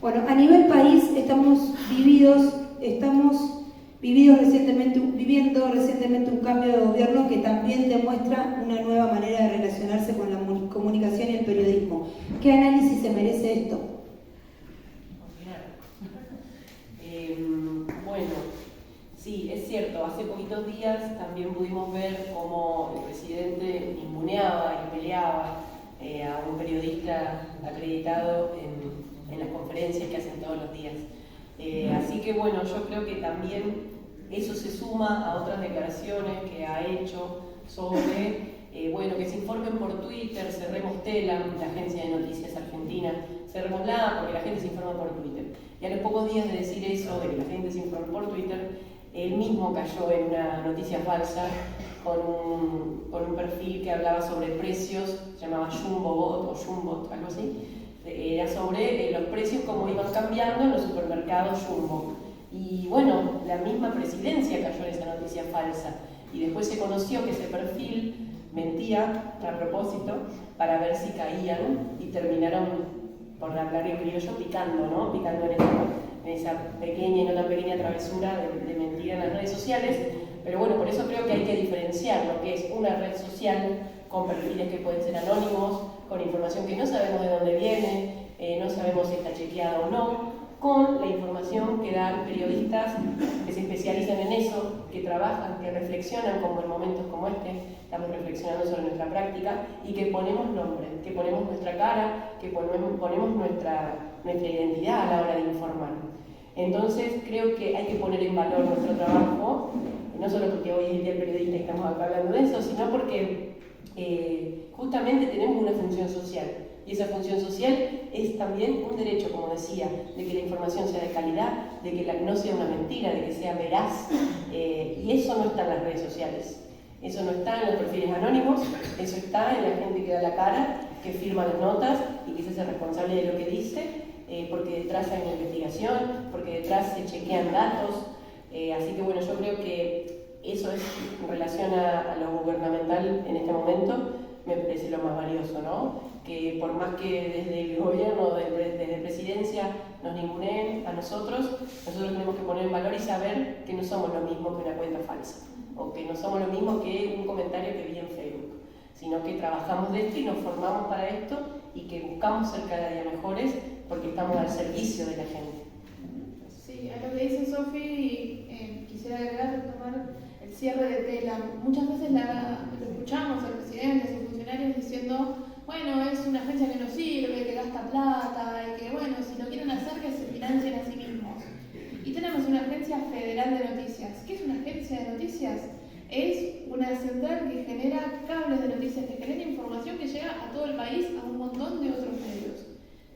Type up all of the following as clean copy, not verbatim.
Bueno, a nivel país estamos viviendo recientemente un cambio de gobierno que también demuestra una nueva manera de relacionarse con la comunicación y el periodismo. ¿Qué análisis se merece esto? Bueno, sí, es cierto, hace poquitos días también pudimos ver cómo el presidente ninguneaba y peleaba a un periodista acreditado en las conferencias que hacen todos los días. Así que bueno, yo creo que también eso se suma a otras declaraciones que ha hecho sobre, que se informen por Twitter, cerremos Telam, la agencia de noticias argentina, cerrémosla porque la gente se informa por Twitter. Y a los pocos días de decir eso, de que la gente se informe por Twitter, él mismo cayó en una noticia falsa con un perfil que hablaba sobre precios, se llamaba Jumbobot o Jumbot, algo así. Era sobre los precios como iban cambiando en los supermercados Jumbo. Y bueno, la misma presidencia cayó en esa noticia falsa. Y después se conoció que ese perfil mentía a propósito para ver si caían y terminaron, por hablar en criollo, picando, ¿no? Picando en esa pequeña y no tan pequeña travesura de mentir en las redes sociales. Pero bueno, por eso creo que hay que diferenciar lo que es una red social con perfiles que pueden ser anónimos, con información que no sabemos de dónde viene, no sabemos si está chequeada o no, con la información que dan periodistas que se especializan en eso, que trabajan, que reflexionan, como en momentos como este, estamos reflexionando sobre nuestra práctica, y que ponemos nombre, que ponemos nuestra cara, que ponemos nuestra identidad a la hora de informar. Entonces creo que hay que poner en valor nuestro trabajo, no solo porque hoy es el Día del Periodista y estamos acá hablando de eso, sino porque justamente tenemos una función social. Y esa función social es también un derecho, como decía, de que la información sea de calidad, de que no sea una mentira, de que sea veraz. Y eso no está en las redes sociales. Eso no está en los perfiles anónimos, eso está en la gente que da la cara, que firma las notas y que se hace responsable de lo que dice, porque detrás hay una investigación, porque detrás se chequean datos. Así que bueno, yo creo que eso es en relación a lo gubernamental en este momento, me parece lo más valioso, ¿no? Que por más que desde el gobierno, desde presidencia nos ninguneen a nosotros tenemos que poner en valor y saber que no somos lo mismo que una cuenta falsa, o que no somos lo mismo que un comentario que vi en Facebook, sino que trabajamos de esto y nos formamos para esto y que buscamos ser cada día mejores porque estamos al servicio de la gente. Sí, a lo que dice Sofi, quisiera agregar, retomar el cierre de Telam. Muchas veces lo escuchamos a presidentes y funcionarios diciendo, bueno, es una agencia que no sirve, que gasta plata, y que bueno, si lo quieren hacer, que se financien a sí mismos. Y tenemos una agencia federal de noticias. ¿Qué es una agencia de noticias? Es una central que genera cables de noticias, que genera información que llega a todo el país, a un montón de otros medios.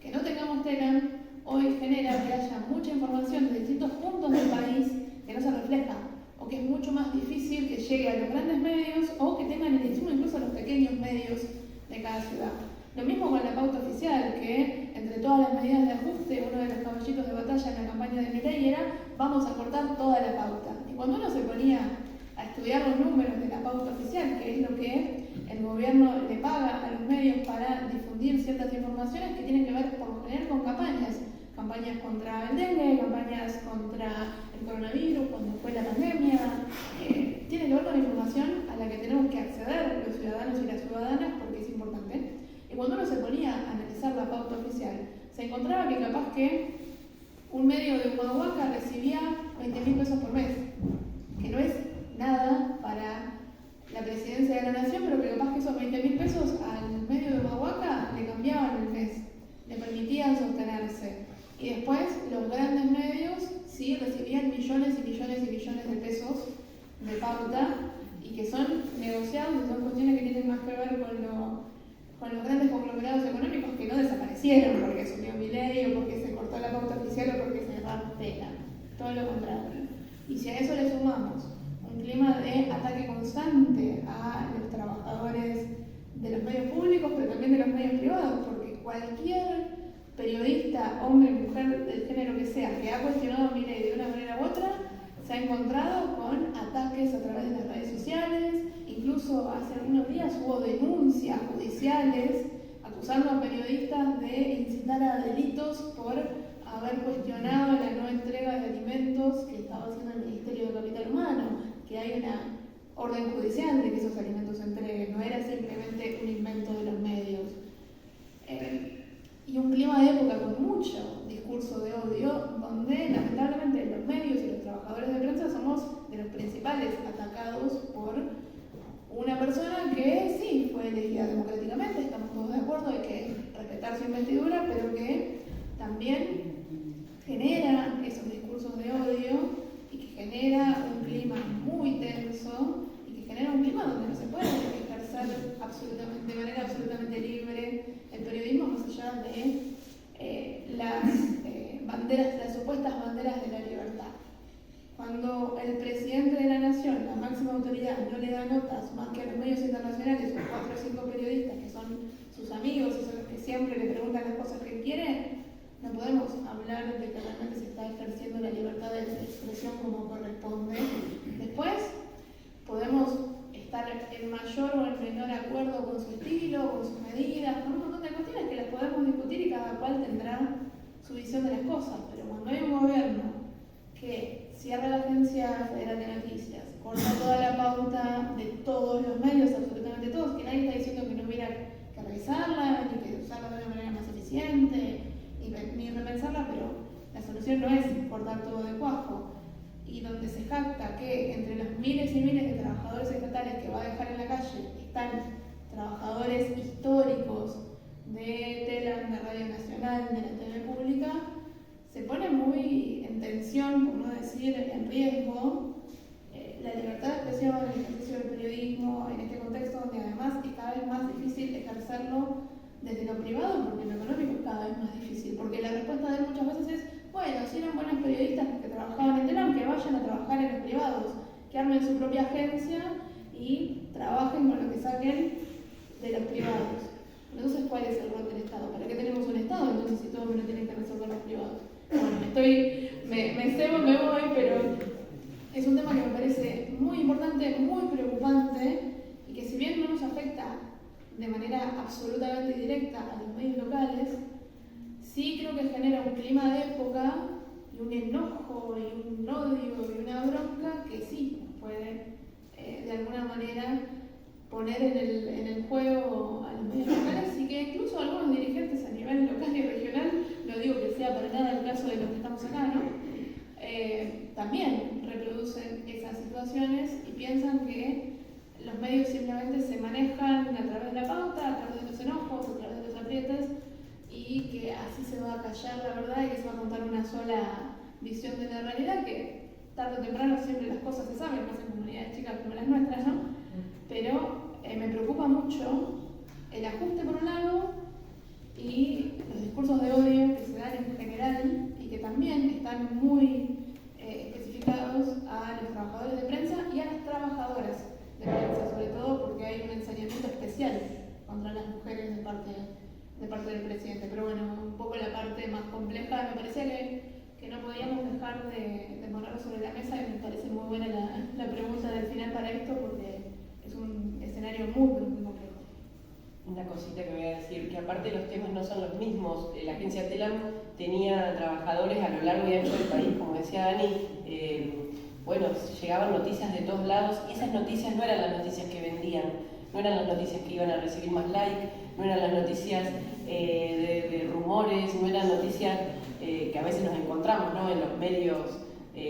Que no tengamos Telam hoy genera que haya mucha información de distintos puntos del país que no se refleja, o que es mucho más difícil que llegue a los grandes medios o que tengan el insumo incluso a los pequeños medios de cada ciudad. Lo mismo con la pauta oficial, que entre todas las medidas de ajuste, uno de los caballitos de batalla en la campaña de Milei era vamos a cortar toda la pauta. Y cuando uno se ponía a estudiar los números de la pauta oficial, que es lo que el gobierno le paga a los medios para difundir ciertas informaciones que tienen que ver por lo general con campañas contra el dengue, campañas contra el coronavirus, cuando fue la pandemia, tiene que ver con la información a la que tenemos que acceder los ciudadanos y las ciudadanas porque es importante. Y cuando uno se ponía a analizar la pauta oficial, se encontraba que capaz que un medio de Humahuaca recibía 20.000 pesos por mes, que no es nada para la presidencia de la nación, pero que capaz que esos 20.000 pesos al medio de Humahuaca le cambiaban el mes, le permitían sostenerse. Y después los grandes medios sí recibían millones y millones y millones de pesos de pauta y que son negociados y son cuestiones que tienen más que ver con los grandes conglomerados económicos que no desaparecieron porque asumió Milei o porque se cortó la pauta oficial o porque se cerró Telam. Todo lo contrario. Y si a eso le sumamos un clima de ataque constante a los trabajadores de los medios públicos, pero también de los medios privados, porque cualquier periodista, hombre, mujer, del género que sea, que ha cuestionado a Milei de una manera u otra, se ha encontrado con ataques a través de las redes sociales. Incluso hace algunos días hubo denuncias judiciales acusando a periodistas de incitar a delitos por haber cuestionado la no entrega de alimentos que estaba haciendo el Ministerio de Capital Humano, que hay una orden judicial de que esos alimentos se entreguen, no era simplemente un invento de los medios. Y un clima de época con mucho discurso de odio, donde lamentablemente los medios y los trabajadores de prensa somos de los principales atacados por una persona que sí fue elegida democráticamente, estamos todos de acuerdo, hay que respetar su investidura, pero que también genera esos discursos de odio y que genera un clima muy tenso y que genera un clima donde no se puede ejercer de manera absolutamente libre el periodismo más allá de las supuestas banderas de la libertad. Cuando el presidente de la nación, la máxima autoridad, no le da notas más que a los medios internacionales o 4 o 5 periodistas que son sus amigos y son los que siempre le preguntan las cosas que quiere, no podemos hablar de que realmente se está ejerciendo la libertad de expresión como corresponde. Después podemos estar en mayor o en menor acuerdo con su estilo, con sus medidas, con un montón de cuestiones que las podemos discutir y cada cual tendrá su visión de las cosas, pero cuando hay un gobierno que cierra la Agencia Federal de Noticias, corta toda la pauta de todos los medios, absolutamente todos, que nadie está diciendo que no hubiera que revisarla, ni que usarla de una manera más eficiente, ni repensarla, pero la solución no es cortar todo de cuajo. Y donde se jacta que entre los miles y miles de trabajadores estatales que va a dejar en la calle están trabajadores históricos de Telam, de Radio Nacional, de la TV pública, se pone muy en tensión, por no decir en riesgo, la libertad de expresión, el ejercicio del periodismo, en este contexto donde además es cada vez más difícil ejercerlo desde lo privado, porque lo económico es cada vez más difícil, porque la respuesta de él muchas veces es, bueno, si eran buenos periodistas que trabajaban en Telam, que vayan a trabajar en los privados, que armen su propia agencia y trabajen con lo que saquen de los privados. Entonces, ¿cuál es el rol del Estado? ¿Para qué tenemos un Estado? Entonces, si todo me lo tienen que resolver los privados. Bueno, me cebo, me voy, pero es un tema que me parece muy importante, muy preocupante, y que si bien no nos afecta de manera absolutamente directa a los medios locales, sí creo que genera un clima de época y un enojo y un odio y una bronca que sí nos puede de alguna manera poner en el juego a los medios locales, y que incluso algunos dirigentes a nivel local y regional, no digo que sea para nada el caso de los que estamos acá, ¿no? También reproducen esas situaciones y piensan que los medios simplemente se manejan a través de la pauta, a través de los enojos, a través de los aprietes, y que así se va a callar la verdad y que se va a contar una sola visión de la realidad, que tarde o temprano siempre las cosas se saben, más en comunidades chicas como las nuestras, ¿no? Pero me preocupa mucho el ajuste por un lado y los discursos de odio que se dan en general y que también están muy especificados a los trabajadores de prensa y a las trabajadoras de prensa, sobre todo porque hay un ensañamiento especial contra las mujeres de parte del presidente. Pero bueno, un poco la parte más compleja, me parecía que no podíamos dejar de ponerlo sobre la mesa, y me parece muy buena la pregunta del final para esto, porque es un escenario muy complejo. Una cosita que voy a decir, que aparte los temas no son los mismos. La agencia Telam tenía trabajadores a lo largo y ancho del país, como decía Dani. Bueno, llegaban noticias de todos lados, y esas noticias no eran las noticias que vendían, no eran las noticias que iban a recibir más like, no eran las noticias de rumores, no eran noticias que a veces nos encontramos, ¿no?, en los medios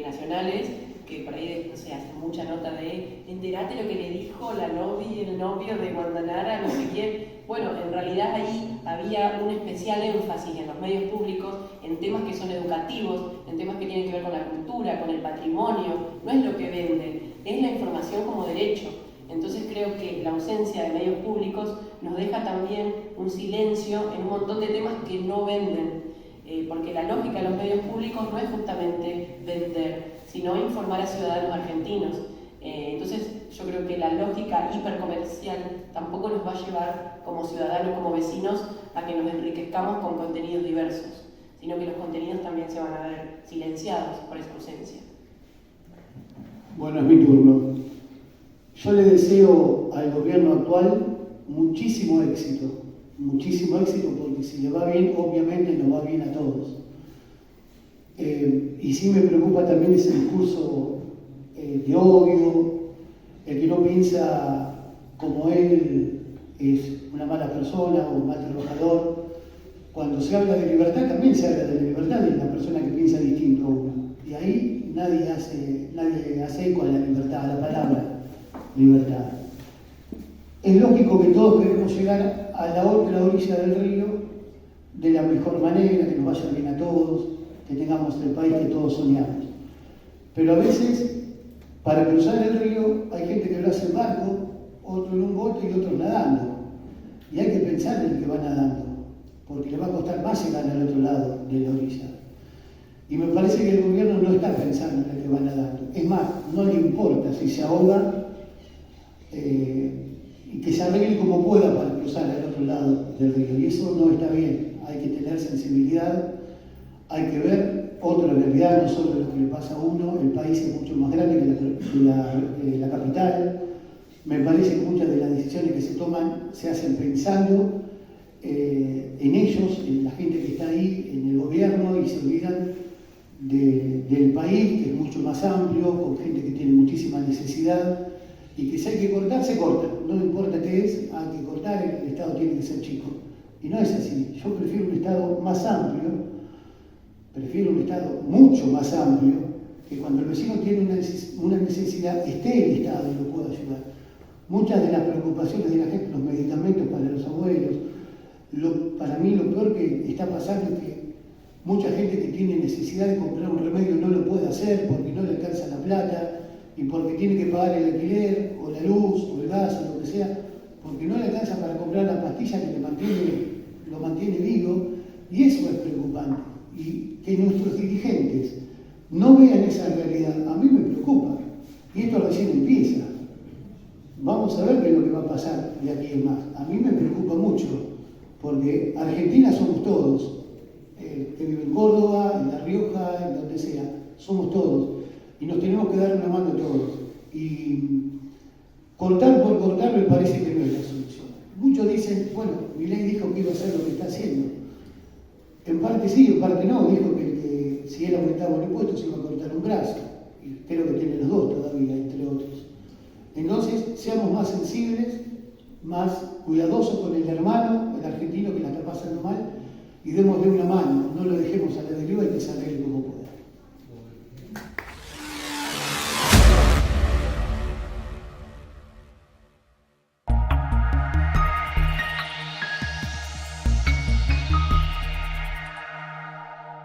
nacionales, que por ahí, no sé, hacen mucha nota de enterate lo que le dijo la novia, el novio de Guandanara, no sé quién. Bueno, en realidad ahí había un especial énfasis en los medios públicos en temas que son educativos, en temas que tienen que ver con la cultura, con el patrimonio. No es lo que venden, es la información como derecho. Entonces creo que la ausencia de medios públicos nos deja también un silencio en un montón de temas que no venden, porque la lógica de los medios públicos no es justamente vender, sino informar a ciudadanos argentinos. Entonces yo creo que la lógica hipercomercial tampoco nos va a llevar como ciudadanos, como vecinos, a que nos enriquezcamos con contenidos diversos, sino que los contenidos también se van a ver silenciados por esa ausencia. Bueno, es mi turno. Yo le deseo al gobierno actual muchísimo éxito, porque si le va bien, obviamente nos va bien a todos. Y sí me preocupa también ese discurso de odio, el que no piensa como él es una mala persona o un mal trabajador. Cuando se habla de libertad, también se habla de la libertad de la persona que piensa distinto a uno. Y ahí nadie hace eco a la libertad, a la palabra libertad. Es lógico que todos queremos llegar a la otra orilla del río de la mejor manera, que nos vaya bien a todos, que tengamos el país que todos soñamos. Pero a veces, para cruzar el río, hay gente que lo hace en barco, otro en un bote y otro nadando. Y hay que pensar en el que va nadando, porque le va a costar más llegar al otro lado de la orilla. Y me parece que el gobierno no está pensando en el que va nadando. Es más, no le importa si se ahoga, y que se arregle como pueda para cruzar al otro lado del río. Y eso no está bien. Hay que tener sensibilidad, hay que ver otra realidad, no solo lo que le pasa a uno. El país es mucho más grande que la capital. Me parece que muchas de las decisiones que se toman se hacen pensando en ellos, en la gente que está ahí, en el gobierno, y se olvidan del país, que es mucho más amplio, con gente que tiene muchísima necesidad, y que si hay que cortar, se corta. No importa qué es, hay que cortar, el Estado tiene que ser chico. Y no es así. Yo prefiero un Estado más amplio, prefiero un Estado mucho más amplio, que cuando el vecino tiene una necesidad, esté el Estado y lo pueda ayudar. Muchas de las preocupaciones de la gente, los medicamentos para los abuelos, para mí lo peor que está pasando es que mucha gente que tiene necesidad de comprar un remedio no lo puede hacer porque no le alcanza la plata, y porque tiene que pagar el alquiler, o la luz, o el gas, o lo que sea, porque no le alcanza para comprar la pastilla que lo mantiene vivo, y eso es preocupante. Y que nuestros dirigentes no vean esa realidad, a mí me preocupa. Y esto recién empieza. Vamos a ver qué es lo que va a pasar de aquí en más. A mí me preocupa mucho, porque Argentina somos todos, que vive en Córdoba, en La Rioja, en donde sea, somos todos. Y nos tenemos que dar una mano todos. Y cortar por cortar me parece que no es la solución. Muchos dicen, bueno, Milei dijo que iba a hacer lo que está haciendo. En parte sí, en parte no. Dijo que si él aumentaba el impuesto se iba a cortar un brazo. Y creo que tiene los dos todavía, entre otros. Entonces, seamos más sensibles, más cuidadosos con el hermano, el argentino que la está pasando mal, y démosle una mano. No lo dejemos a la deriva y que se arregle como pueda.